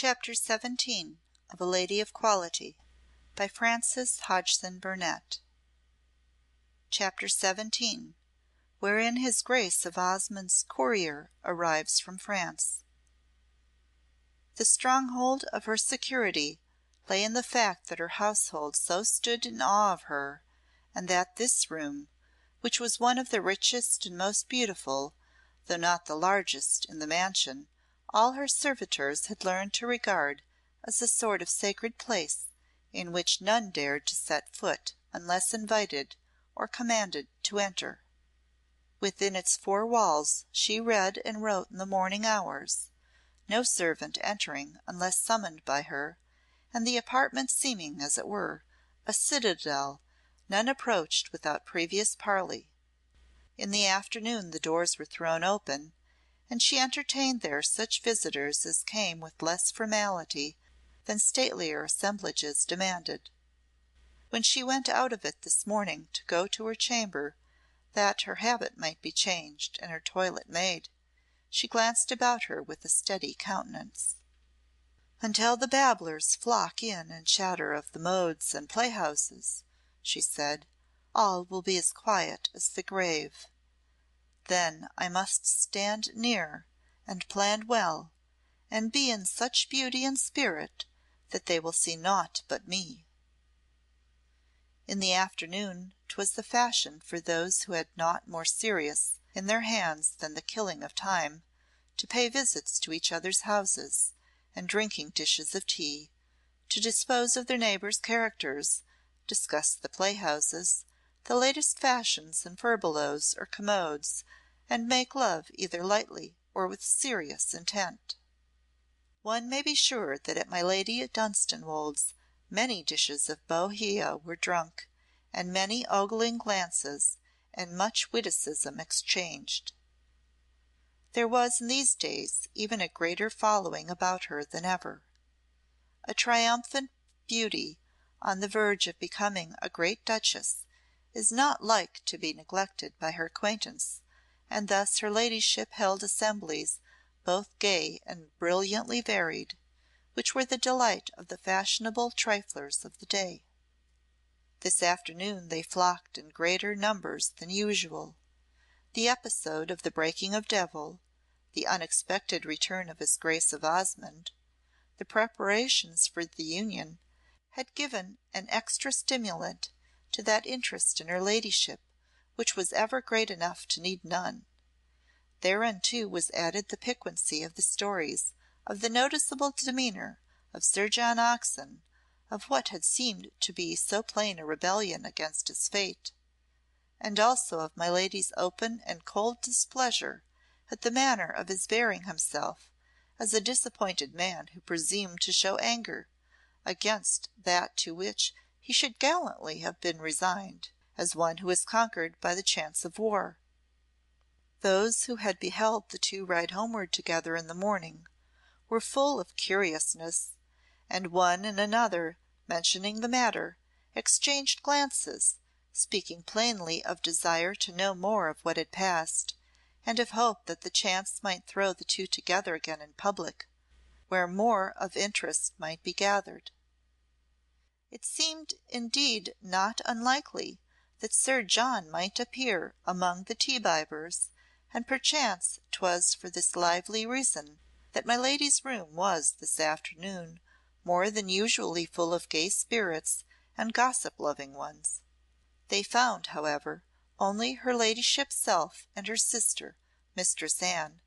CHAPTER 17 of A Lady of Quality by Frances Hodgson Burnett. CHAPTER 17 Wherein His Grace of Osmonde's Courier Arrives from France. The stronghold of her security lay in the fact that her household so stood in awe of her, and that this room, which was one of the richest and most beautiful, though not the largest, in the mansion, all her servitors had learned to regard as a sort of sacred place in which none dared to set foot unless invited or commanded to enter. Within its four walls she read and wrote in the morning hours, no servant entering unless summoned by her, and the apartment seeming, as it were, a citadel none approached without previous parley. In the afternoon the doors were thrown open, and she entertained there such visitors as came with less formality than statelier assemblages demanded. When she went out of it this morning to go to her chamber, that her habit might be changed and her toilet made, she glanced about her with a steady countenance. "Until the babblers flock in and chatter of the modes and playhouses," she said, "all will be as quiet as the grave. Then I must stand near, and plan well, and be in such beauty and spirit that they will see naught but me." In the afternoon 'twas the fashion for those who had naught more serious in their hands than the killing of time, to pay visits to each other's houses, and drinking dishes of tea, to dispose of their neighbours' characters, discuss the playhouses, the latest fashions in furbelows or commodes, and make love either lightly or with serious intent. One may be sure that at my Lady Dunstanwolde's many dishes of Bohea were drunk, and many ogling glances and much witticism exchanged. There was in these days even a greater following about her than ever. A triumphant beauty on the verge of becoming a great duchess is not like to be neglected by her acquaintance, and thus her ladyship held assemblies both gay and brilliantly varied, which were the delight of the fashionable triflers of the day. This afternoon they flocked in greater numbers than usual. The episode of the breaking of Devil, the unexpected return of his Grace of Osmonde, the preparations for the union, had given an extra stimulant to that interest in her ladyship which was ever great enough to need none. Thereunto was added the piquancy of the stories of the noticeable demeanour of Sir John Oxon, of what had seemed to be so plain a rebellion against his fate, and also of my lady's open and cold displeasure at the manner of his bearing himself as a disappointed man who presumed to show anger against that to which he should gallantly have been resigned, as one who is conquered by the chance of war. Those who had beheld the two ride homeward together in the morning were full of curiousness, and one and another, mentioning the matter, exchanged glances, speaking plainly of desire to know more of what had passed, and of hope that the chance might throw the two together again in public, where more of interest might be gathered. It seemed indeed not unlikely that Sir John might appear among the tea bibbers, and perchance 'twas for this lively reason that my lady's room was this afternoon more than usually full of gay spirits and gossip loving ones. They found, however, only her ladyship's self and her sister, Mistress Anne,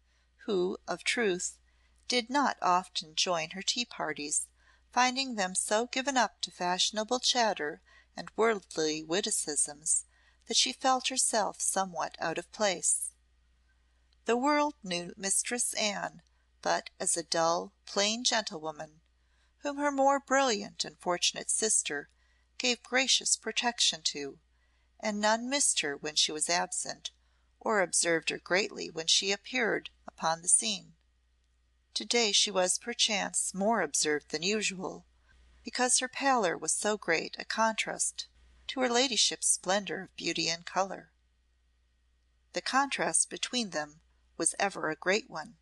who, of truth, did not often join her tea parties, finding them so given up to fashionable chatter and worldly witticisms that she felt herself somewhat out of place. The world knew Mistress Anne but as a dull, plain gentlewoman, whom her more brilliant and fortunate sister gave gracious protection to, and none missed her when she was absent, or observed her greatly when she appeared upon the scene. To day she was perchance more observed than usual, because her pallor was so great a contrast to her ladyship's splendour of beauty and colour. The contrast between them was ever a great one,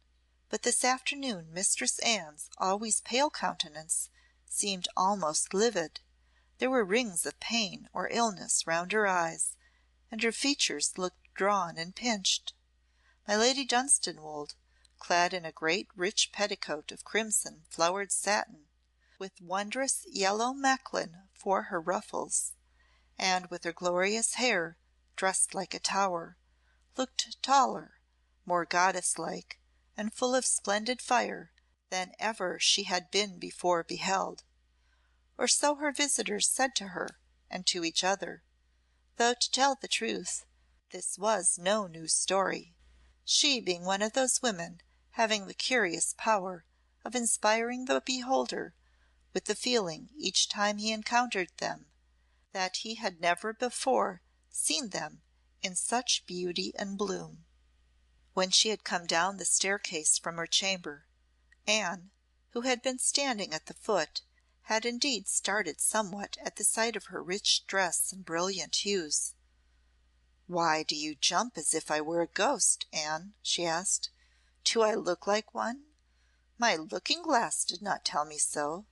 but this afternoon Mistress Anne's always pale countenance seemed almost livid. There were rings of pain or illness round her eyes, and her features looked drawn and pinched. My Lady Dunstanwolde, clad in a great rich petticoat of crimson flowered satin, with wondrous yellow mechlin for her ruffles, and with her glorious hair dressed like a tower, looked taller, more goddess like, and full of splendid fire than ever she had been before beheld. Or so her visitors said to her and to each other, though to tell the truth, this was no new story, she being one of those women having the curious power of inspiring the beholder with the feeling each time he encountered them that he had never before seen them in such beauty and bloom. When she had come down the staircase from her chamber, Anne, who had been standing at the foot, had indeed started somewhat at the sight of her rich dress and brilliant hues. "Why do you jump as if I were a ghost, Anne?" she asked. "Do I look like one? My looking glass did not tell me so."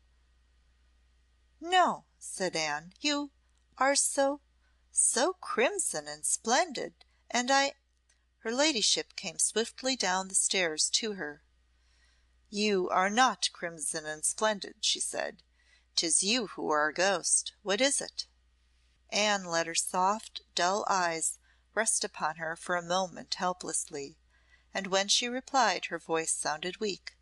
"No," said Anne, "you are so crimson and splendid, and Her ladyship came swiftly down the stairs to her. "You are not crimson and splendid," she said. "'Tis you who are a ghost. What is it?" Anne let her soft, dull eyes rest upon her for a moment helplessly, and when she replied her voice sounded weak.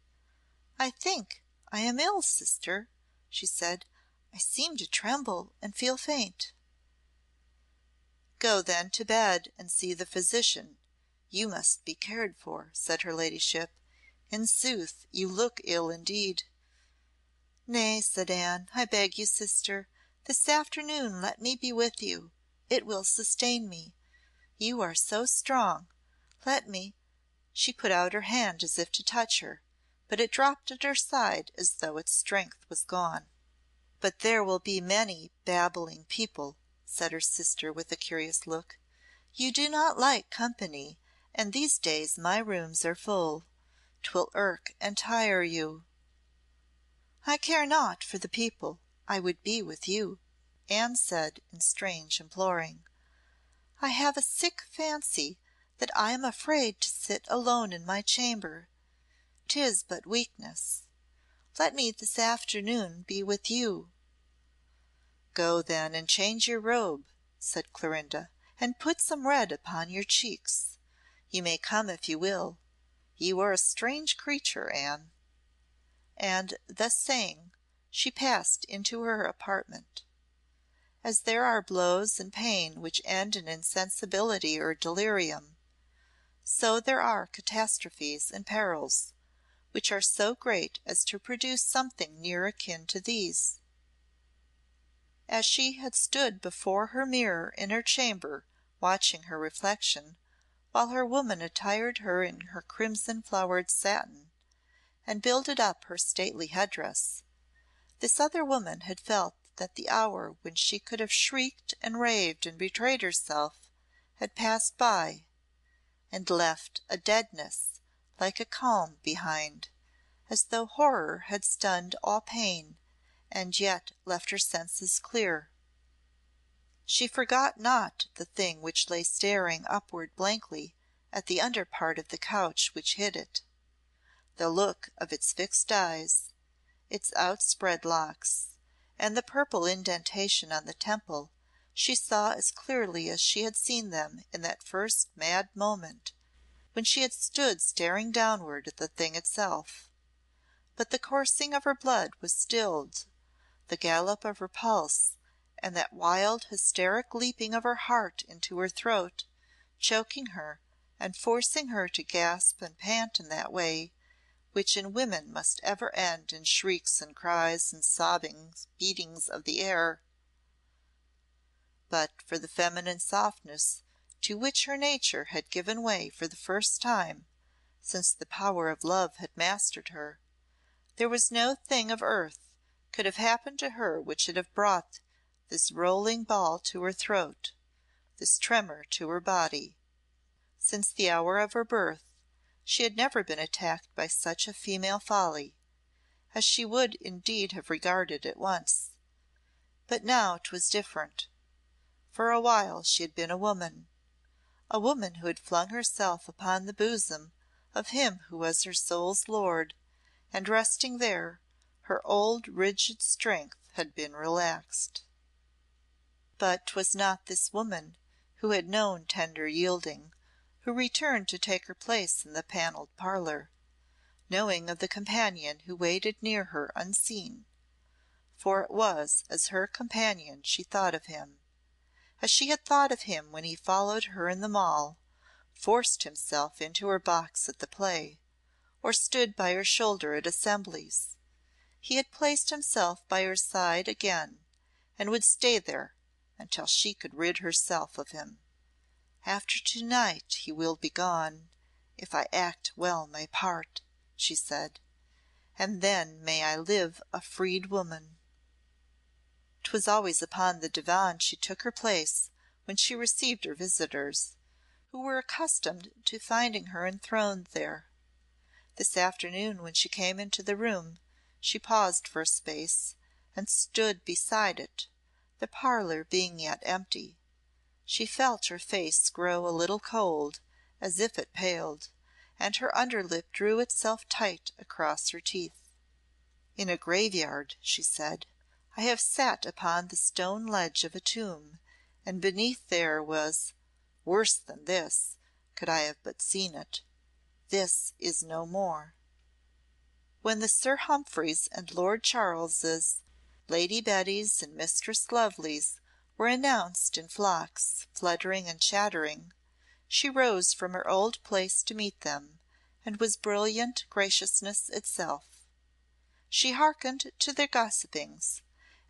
"I think I am ill, sister," she said. "I seem to tremble and feel faint." "Go then to bed and see the physician. You must be cared for," said her ladyship. "In sooth, you look ill indeed." "Nay," said Anne, "I beg you, sister, this afternoon let me be with you. It will sustain me. You are so strong. Let me " She put out her hand as if to touch her, but it dropped at her side as though its strength was gone. "But there will be many babbling people," said her sister, with a curious look. "You do not like company, and these days my rooms are full. 'Twill irk and tire you." "I care not for the people. I would be with you," Anne said in strange imploring. "I have a sick fancy that I am afraid to sit alone in my chamber. 'Tis but weakness. Let me this afternoon be with you." "Go then and change your robe," said Clorinda, "and put some red upon your cheeks. You may come if you will. You are a strange creature, Anne." And thus saying, she passed into her apartment. As there are blows and pain which end in insensibility or delirium, so there are catastrophes and perils which are so great as to produce something near akin to these. As she had stood before her mirror in her chamber watching her reflection, while her woman attired her in her crimson flowered satin, and builded up her stately headdress, this other woman had felt that the hour when she could have shrieked and raved and betrayed herself had passed by, and left a deadness like a calm behind, as though horror had stunned all pain and yet left her senses clear. She forgot not the thing which lay staring upward blankly at the under part of the couch which hid it. The look of its fixed eyes, its outspread locks, and the purple indentation on the temple she saw as clearly as she had seen them in that first mad moment when she had stood staring downward at the thing itself. But the coursing of her blood was stilled, the gallop of her pulse, and that wild hysteric leaping of her heart into her throat, choking her and forcing her to gasp and pant in that way which in women must ever end in shrieks and cries and sobbing beatings of the air. But for the feminine softness to which her nature had given way for the first time since the power of love had mastered her, there was no thing of earth could have happened to her which should have brought this rolling ball to her throat, this tremor to her body. Since the hour of her birth she had never been attacked by such a female folly, as she would indeed have regarded at once. But now 'twas different. For a while she had been a woman who had flung herself upon the bosom of him who was her soul's lord, and resting there, her old rigid strength had been relaxed. But 'twas not this woman who had known tender yielding, who returned to take her place in the panelled parlour, knowing of the companion who waited near her unseen, for it was as her companion she thought of him, as she had thought of him when he followed her in the Mall, forced himself into her box at the play, or stood by her shoulder at assemblies. He had placed himself by her side again, and would stay there until she could rid herself of him. "After to night he will be gone, if I act well my part," she said, "and then may I live a freed woman." 'Twas always upon the divan she took her place when she received her visitors, who were accustomed to finding her enthroned there. This afternoon when she came into the room she paused for a space, and stood beside it, the parlour being yet empty. She felt her face grow a little cold, as if it paled, and her underlip drew itself tight across her teeth. "In a graveyard," she said, "I have sat upon the stone ledge of a tomb, and beneath there was worse than this, could I have but seen it. This is no more." When the Sir Humphreys and Lord Charleses, Lady Bettys and Mistress Loveleys were announced in flocks, fluttering and chattering, she rose from her old place to meet them, and was brilliant graciousness itself. She hearkened to their gossipings,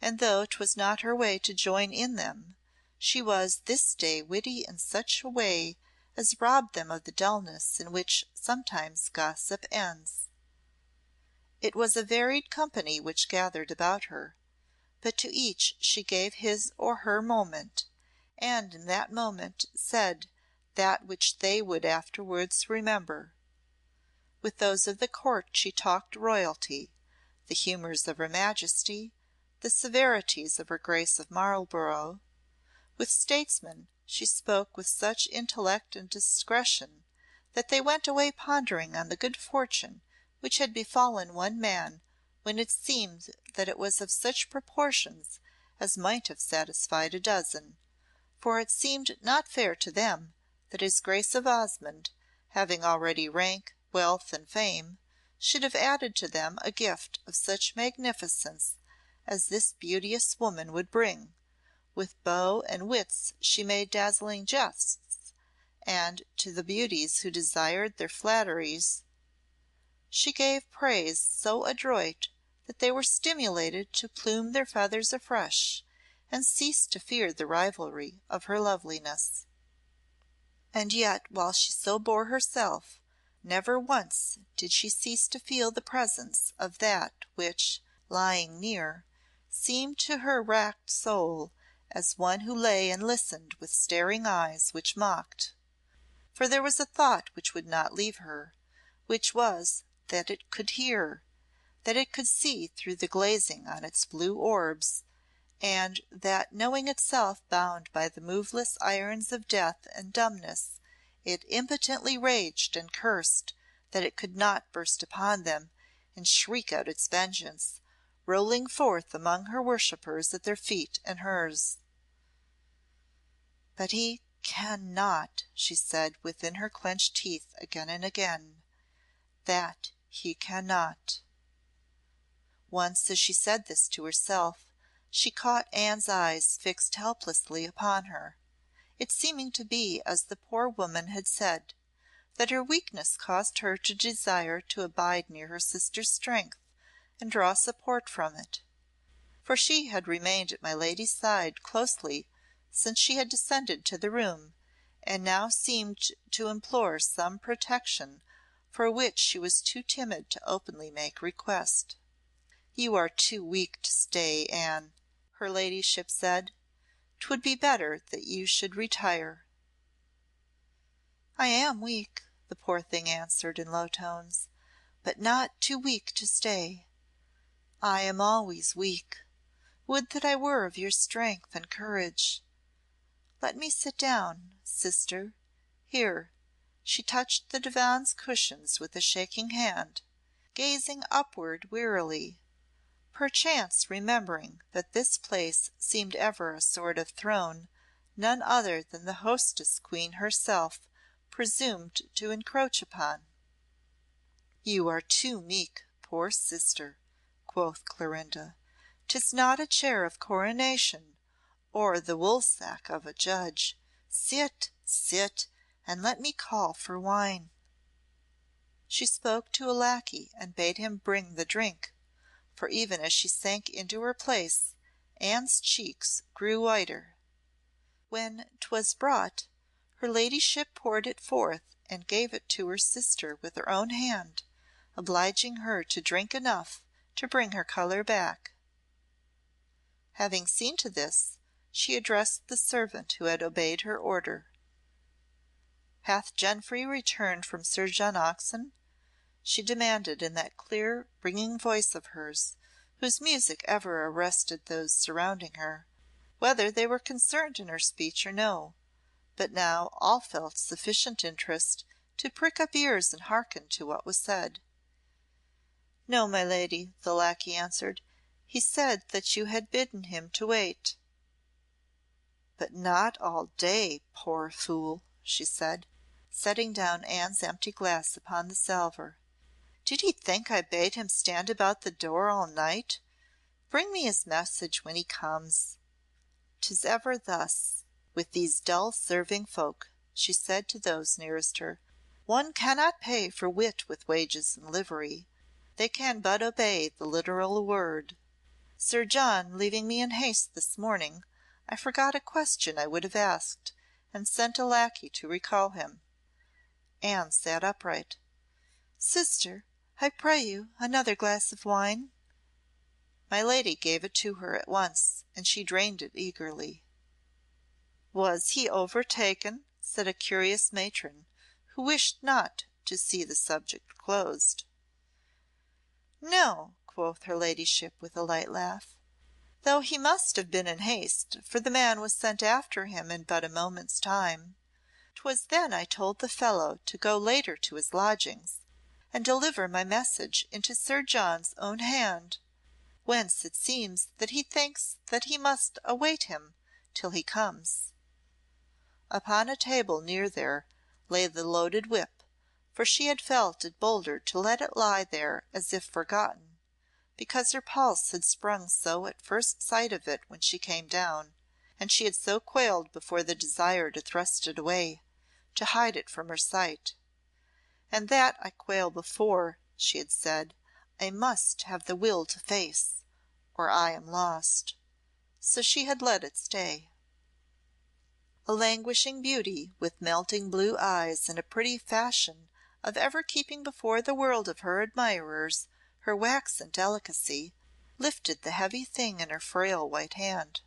and though 'twas not her way to join in them, she was this day witty in such a way as robbed them of the dullness in which sometimes gossip ends. It was a varied company which gathered about her, but to each she gave his or her moment, and in that moment said that which they would afterwards remember. With those of the Court she talked royalty, the humours of her Majesty, the severities of her Grace of Marlborough. With statesmen she spoke with such intellect and discretion that they went away pondering on the good fortune which had befallen one man when it seemed that it was of such proportions as might have satisfied a dozen, for it seemed not fair to them that his Grace of Osmonde, having already rank, wealth, and fame, should have added to them a gift of such magnificence as this beauteous woman would bring. With bow and wits she made dazzling jests, and to the beauties who desired their flatteries she gave praise so adroit that they were stimulated to plume their feathers afresh, and cease to fear the rivalry of her loveliness. And yet while she so bore herself, never once did she cease to feel the presence of that which, lying near, seemed to her racked soul as one who lay and listened with staring eyes which mocked. For there was a thought which would not leave her, which was that it could hear, that it could see through the glazing on its blue orbs, and that knowing itself bound by the moveless irons of death and dumbness, it impotently raged and cursed that it could not burst upon them and shriek out its vengeance, rolling forth among her worshippers at their feet and hers. "But he cannot," she said within her clenched teeth again and again, "that he cannot." Once as she said this to herself, she caught Anne's eyes fixed helplessly upon her, it seeming to be as the poor woman had said, that her weakness caused her to desire to abide near her sister's strength and draw support from it. For she had remained at my lady's side closely since she had descended to the room, and now seemed to implore some protection for which she was too timid to openly make request. "You are too weak to stay, Anne," her ladyship said. "'Twould be better that you should retire." "I am weak. the poor thing answered in low tones, "but not too weak to stay. I am always weak. Would that I were of your strength and courage. Let me sit down, sister. Here." She touched the divan's cushions with a shaking hand, gazing upward wearily, perchance remembering that this place seemed ever a sort of throne none other than the hostess queen herself presumed to encroach upon. "You are too meek, poor sister," quoth Clorinda. "'Tis not a chair of coronation, or the woolsack of a judge. Sit, sit, and let me call for wine." She spoke to a lacquey and bade him bring the drink, for even as she sank into her place Anne's cheeks grew whiter. When 'twas brought, her ladyship poured it forth and gave it to her sister with her own hand, obliging her to drink enough to bring her colour back. Having seen to this, she addressed the servant who had obeyed her order. "Hath Jenfry returned from Sir John Oxon?" she demanded in that clear, ringing voice of hers, whose music ever arrested those surrounding her, whether they were concerned in her speech or no; but now all felt sufficient interest to prick up ears and hearken to what was said. "No, my lady," the lacquey answered. "He said that you had bidden him to wait." "But not all day, poor fool," she said, setting down Anne's empty glass upon the salver. "Did he think I bade him stand about the door all night? Bring me his message when he comes." "'Tis ever thus with these dull serving folk," she said to those nearest her. "One cannot pay for wit with wages and livery. They can but obey the literal word. Sir John leaving me in haste this morning, I forgot a question I would have asked, and sent a lacquey to recall him." Anne sat upright. "Sister, I pray you another glass of wine." My lady gave it to her at once, and she drained it eagerly. "Was he overtaken?" said a curious matron, who wished not to see the subject closed. "No," quoth her ladyship, with a light laugh, "though he must have been in haste, for the man was sent after him in but a moment's time. 'Twas then I told the fellow to go later to his lodgings and deliver my message into Sir John's own hand, whence it seems that he thinks that he must await him till he comes." Upon a table near there lay the loaded whip, for she had felt it bolder to let it lie there as if forgotten, because her pulse had sprung so at first sight of it when she came down, and she had so quailed before the desire to thrust it away, to hide it from her sight. "And that I quail before," she had said, "I must have the will to face, or I am lost." So she had let it stay. A languishing beauty, with melting blue eyes and a pretty fashion of ever keeping before the world of her admirers her waxen delicacy, lifted the heavy thing in her frail white hand.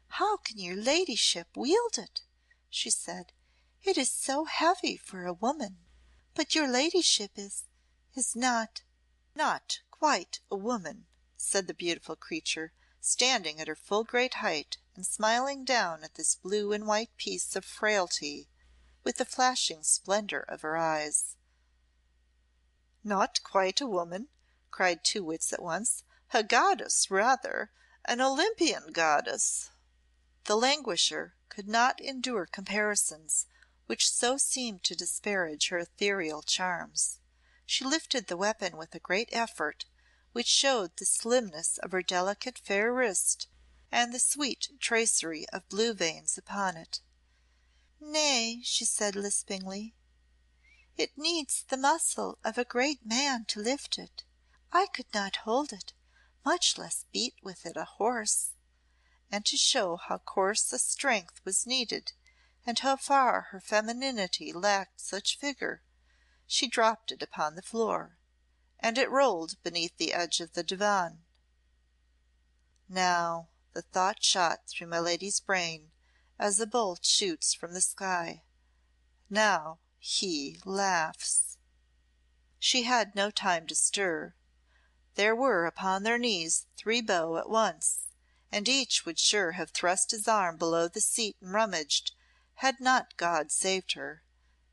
"How can your ladyship wield it?" she said. "It is so heavy for a woman. But your ladyship is not quite a woman," said the beautiful creature, standing at her full great height and smiling down at this blue and white piece of frailty with the flashing splendour of her eyes. "Not quite a woman!" cried two wits at once. "A goddess, rather an Olympian goddess." The languisher could not endure comparisons which so seemed to disparage her ethereal charms. She lifted the weapon with a great effort, which showed the slimness of her delicate fair wrist and the sweet tracery of blue veins upon it. "Nay," she said lispingly, "it needs the muscle of a great man to lift it. I could not hold it, much less beat with it a horse." And to show how coarse a strength was needed and how far her femininity lacked such vigour, she dropped it upon the floor, and it rolled beneath the edge of the divan. Now the thought shot through my lady's brain as a bolt shoots from the sky. Now he laughs." She had no time to stir. There were upon their knees three beaux at once, and each would sure have thrust his arm below the seat and rummaged, had not God saved her.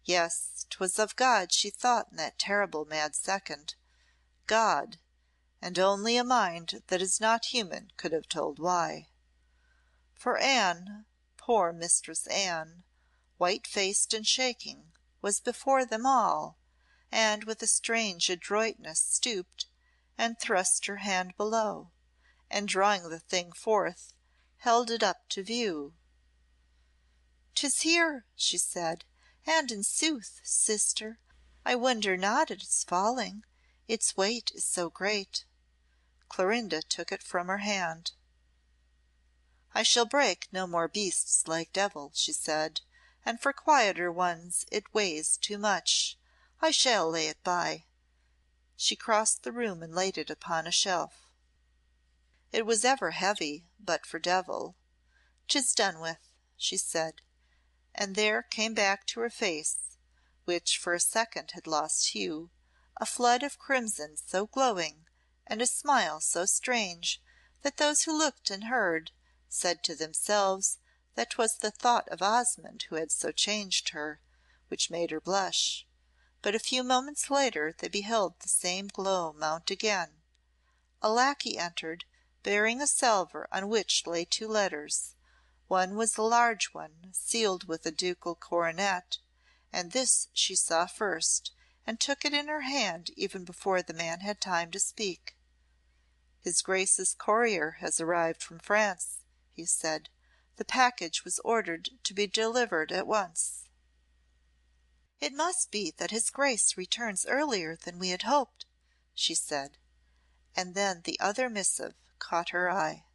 Yes, 'twas of God she thought in that terrible mad second. God, and only a mind that is not human could have told why. For Anne, poor Mistress Anne, white faced and shaking, was before them all, and with a strange adroitness stooped and thrust her hand below, and drawing the thing forth, held it up to view. "'Tis here," she said, "and in sooth, sister, I wonder not at its falling, its weight is so great." Clorinda took it from her hand. "I shall break no more beasts like Devil," she said, "and for quieter ones it weighs too much. I shall lay it by." She crossed the room and laid it upon a shelf. It was ever heavy but for Devil. "'Tis done with," she said, and there came back to her face, which for a second had lost hue, a flood of crimson so glowing, and a smile so strange, that those who looked and heard said to themselves that 'twas the thought of Osmonde who had so changed her, which made her blush. But a few moments later they beheld the same glow mount again. A lacquey entered, bearing a salver on which lay two letters. One was a large one, sealed with a ducal coronet, and this she saw first, and took it in her hand even before the man had time to speak. "His Grace's courier has arrived from France," he said. "The package was ordered to be delivered at once." "It must be that his Grace returns earlier than we had hoped," she said, and then the other missive caught her eye.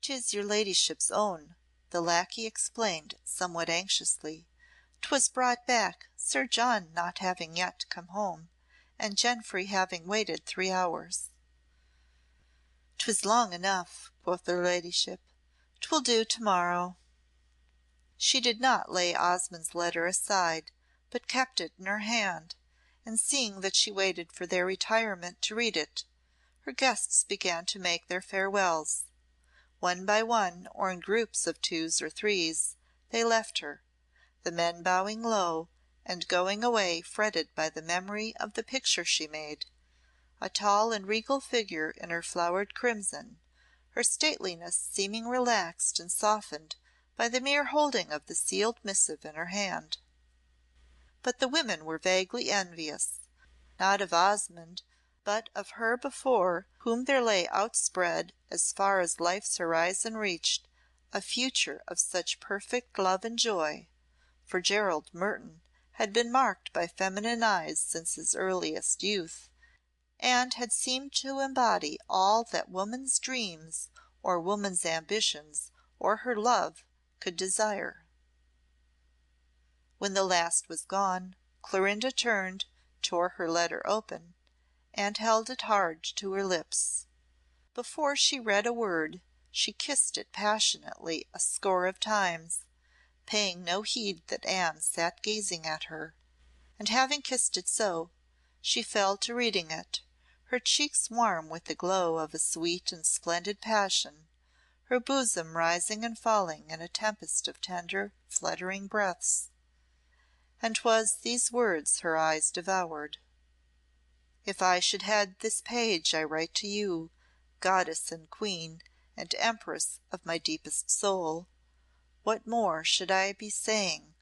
"'Tis your ladyship's own," the lacquey explained somewhat anxiously. "'Twas brought back, Sir John not having yet come home, and Jenfrey having waited 3 hours." "'Twas long enough," quoth her ladyship. "'Twill do to morrow." She did not lay Osmonde's letter aside, but kept it in her hand, and seeing that she waited for their retirement to read it, her guests began to make their farewells. One by one, or in groups of twos or threes, they left her, the men bowing low, and going away fretted by the memory of the picture she made, a tall and regal figure in her flowered crimson, her stateliness seeming relaxed and softened by the mere holding of the sealed missive in her hand. But the women were vaguely envious, not of Osmonde, but of her before whom there lay outspread as far as life's horizon reached a future of such perfect love and joy, for Gerald Mertoun had been marked by feminine eyes since his earliest youth, and had seemed to embody all that woman's dreams or woman's ambitions or her love could desire. When the last was gone, Clorinda turned, tore her letter open, and held it hard to her lips. Before she read a word she kissed it passionately a score of times, paying no heed that Anne sat gazing at her, and having kissed it so, she fell to reading it, her cheeks warm with the glow of a sweet and splendid passion, her bosom rising and falling in a tempest of tender, fluttering breaths. And 'twas these words her eyes devoured. "If I should head this page I write to you, goddess and queen and empress of my deepest soul, what more should I be saying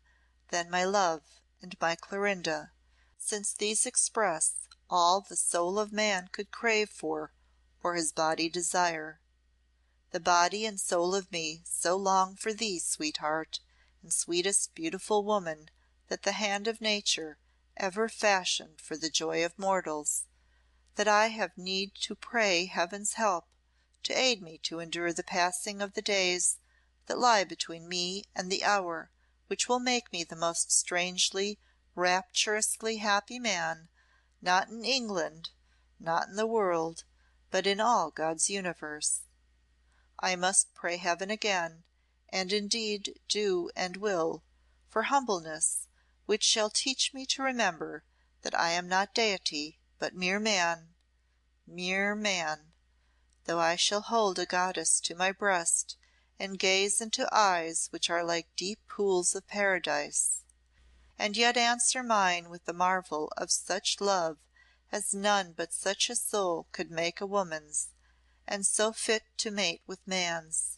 than my love and my Clorinda, since these express all the soul of man could crave for or his body desire. The body and soul of me so long for thee, sweetheart, and sweetest beautiful woman that the hand of nature ever fashioned for the joy of mortals, that I have need to pray Heaven's help to aid me to endure the passing of the days that lie between me and the hour which will make me the most strangely, rapturously happy man, not in England, not in the world, but in all God's universe. I must pray Heaven again, and indeed do and will, for humbleness, which shall teach me to remember that I am not deity, but mere man, though I shall hold a goddess to my breast and gaze into eyes which are like deep pools of paradise, and yet answer mine with the marvel of such love as none but such a soul could make a woman's, and so fit to mate with man's.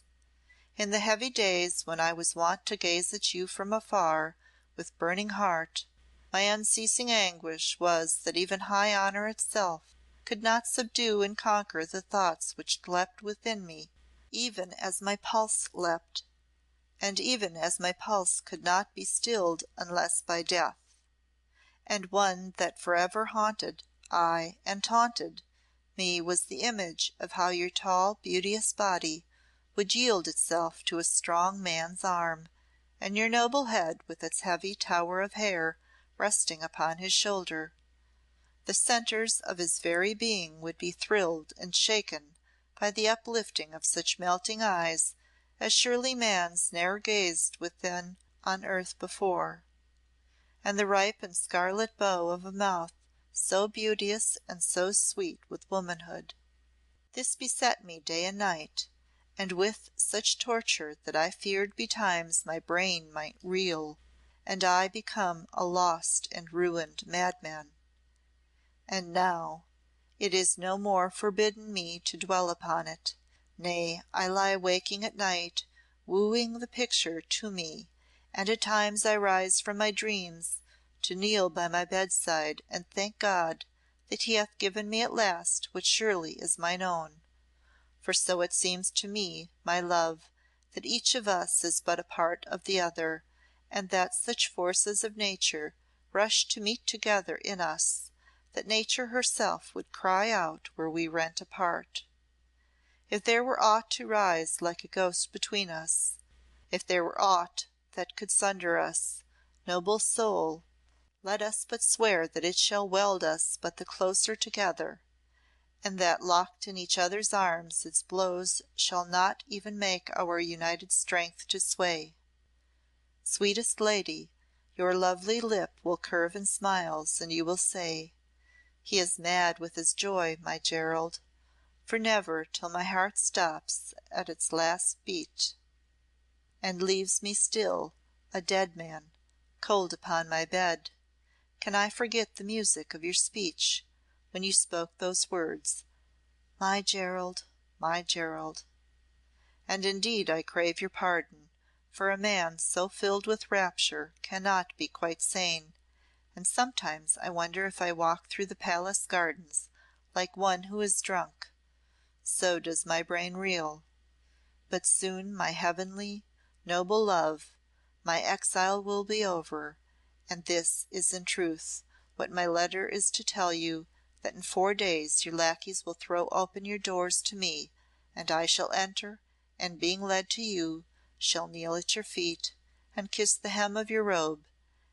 In the heavy days when I was wont to gaze at you from afar with burning heart, my unceasing anguish was that even high honour itself could not subdue and conquer the thoughts which leapt within me, even as my pulse leapt, and even as my pulse could not be stilled unless by death. And one that for ever haunted, ay, and taunted, me was the image of how your tall, beauteous body would yield itself to a strong man's arm, and your noble head with its heavy tower of hair resting upon his shoulder. The centres of his very being would be thrilled and shaken by the uplifting of such melting eyes as surely man's ne'er gazed within on earth before, and the ripe and scarlet bow of a mouth so beauteous and so sweet with womanhood. This beset me day and night, and with such torture that I feared betimes my brain might reel, and I become a lost and ruined madman. And now it is no more forbidden me to dwell upon it. Nay, I lie waking at night, wooing the picture to me, and at times I rise from my dreams to kneel by my bedside and thank God that He hath given me at last what surely is mine own. For so it seems to me, my love, that each of us is but a part of the other, and that such forces of nature rush to meet together in us that nature herself would cry out were we rent apart. If there were aught to rise like a ghost between us, if there were aught that could sunder us, noble soul, let us but swear that it shall weld us but the closer together, and that locked in each other's arms its blows shall not even make our united strength to sway. Sweetest lady, your lovely lip will curve in smiles, and you will say, "He is mad with his joy, my Gerald," for never till my heart stops at its last beat, and leaves me still, a dead man, cold upon my bed, can I forget the music of your speech when you spoke those words, "My Gerald, my Gerald." And indeed I crave your pardon, for a man so filled with rapture cannot be quite sane, and sometimes I wonder if I walk through the palace gardens like one who is drunk. So does my brain reel. But soon, my heavenly, noble love, my exile will be over, and this is in truth what my letter is to tell you, that in 4 days your lacqueys will throw open your doors to me, and I shall enter, and being led to you, shall kneel at your feet, and kiss the hem of your robe,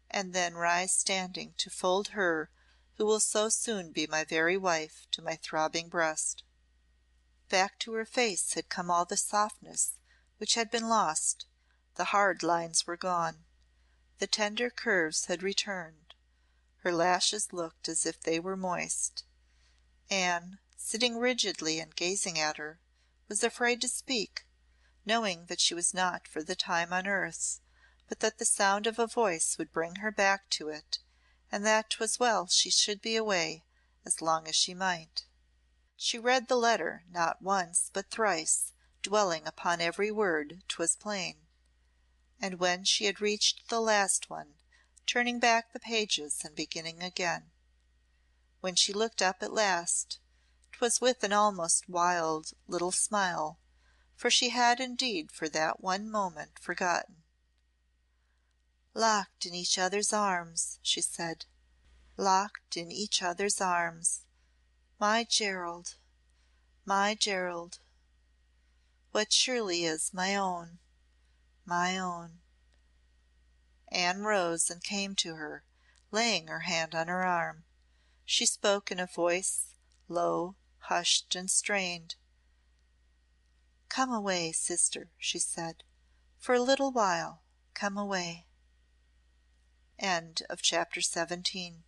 and then rise standing to fold her who will so soon be my very wife to my throbbing breast. Back to her face had come all the softness which had been lost, the hard lines were gone, the tender curves had returned, her lashes looked as if they were moist. Anne, sitting rigidly and gazing at her, was afraid to speak, knowing that she was not for the time on earth, but that the sound of a voice would bring her back to it, and that 'twas well she should be away as long as she might. She read the letter not once but thrice, dwelling upon every word, 'twas plain. And when she had reached the last one, turning back the pages and beginning again. When she looked up at last, 'twas with an almost wild little smile, for she had indeed for that one moment forgotten. "Locked in each other's arms," she said, "locked in each other's arms. My Gerald, my Gerald, what surely is my own, my own." Anne rose and came to her, laying her hand on her arm. She spoke in a voice low, hushed, and strained. "Come away, sister," she said. "For a little while come away." CHAPTER XVIII